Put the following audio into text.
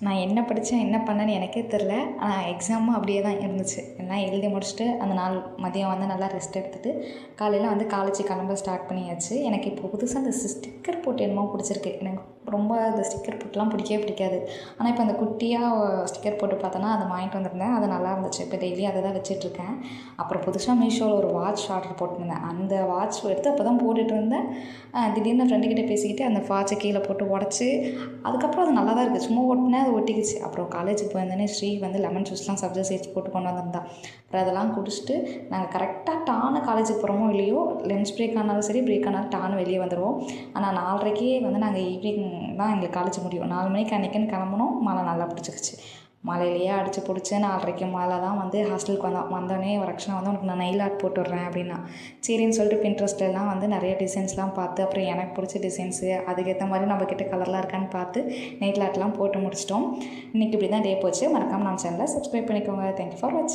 நான் என்ன படித்தேன் என்ன பண்ணேன்னு எனக்கே தெரில. ஆனால் எக்ஸாமும் அப்படியே தான் இருந்துச்சு. எல்லாம் எழுதி முடிச்சுட்டு அந்த நாள் மதியம் வந்து நல்லா ரெஸ்ட் எடுத்துகிட்டு காலையில் வந்து காலேஜ் கிளம்ப ஸ்டார்ட் பண்ணியாச்சு. எனக்கு இப்போ புதுசாக இந்த ஸ்டிக்கர் போட்டு என்னமோ பிடிச்சிருக்கு. எனக்கு ரொம்ப இந்த ஸ்டிக்கர் போட்டுலாம் பிடிக்கவே பிடிக்காது. ஆனால் இப்போ அந்த குட்டியாக ஸ்டிக்கர் போட்டு பார்த்தோன்னா அதை வாங்கிட்டு வந்திருந்தேன். அது நல்லா இருந்துச்சு. இப்போ டெய்லி அதை தான் வச்சிட்ருக்கேன். அப்புறம் புதுசாக மீஷோவில் ஒரு வாட்ச் ஆர்டர் போட்டிருந்தேன். அந்த வாட்ச் எடுத்து அப்போ தான் போட்டுட்டு இருந்தேன். திடீர்னு ஃப்ரெண்டுக்கிட்ட பேசிக்கிட்டு அந்த வாட்சை கீழே போட்டு உடச்சி அதுக்கப்புறம் அது நல்லா தான் இருக்குது. சும்மா ஓட்டினேன் அது ஒட்டிக்கிச்சு. அப்புறம் காலேஜுக்கு போயிருந்தோடனே ஸ்ரீ வந்து லெமன் ஜூஸ்லாம் சப்ஜா சீட்ஸ் போட்டு கொண்டு வந்திருந்தா. அப்புறம் அதெல்லாம் குடிச்சிட்டு நாங்கள் கரெக்டாக டான்னு காலேஜுக்கு போகிறோமோ இல்லையோ, லஞ்ச் பிரேக் ஆனாலும் சரி பிரேக் ஆனாலும் டான்னு வெளியே வந்துடுவோம். ஆனால் 4:30க்கே வந்து நாங்கள் ஈவினிங் தான் எங்களுக்கு காலேஜ் முடியும். 4 மணிக்கு அன்றைக்கின்னு கிளம்புனோம். மழை நல்லா பிடிச்சிக்கிச்சு. மழையிலேயே அடித்து பிடிச்சி 4:30க்கு மேலே தான் வந்து ஹாஸ்டலுக்கு வந்தோடனே ஒரு ரக்ஷனா வந்து உனக்கு நான் நெயில் ஆர்ட் போட்டு விட்றேன் அப்படின்னா, சரின்னு சொல்லிட்டு பின்ட்ரெஸ்ட்லாம் வந்து நிறைய டிசைன்ஸ்லாம் பார்த்து அப்புறம் எனக்கு பிடிச்ச டிசைன்ஸு அதுக்கேற்ற மாதிரி நம்மக்கிட்ட கலர்லாம் இருக்கான்னு பார்த்து நெயில் ஆர்ட்லாம் போட்டு முடிச்சிட்டோம். இன்றைக்கி இப்படி தான் டே போச்சு. மறக்காமல் நம்ம சேனலை சப்ஸ்கிரைப் பண்ணிக்கோங்க. தேங்க்யூ ஃபார் வாட்சிங்.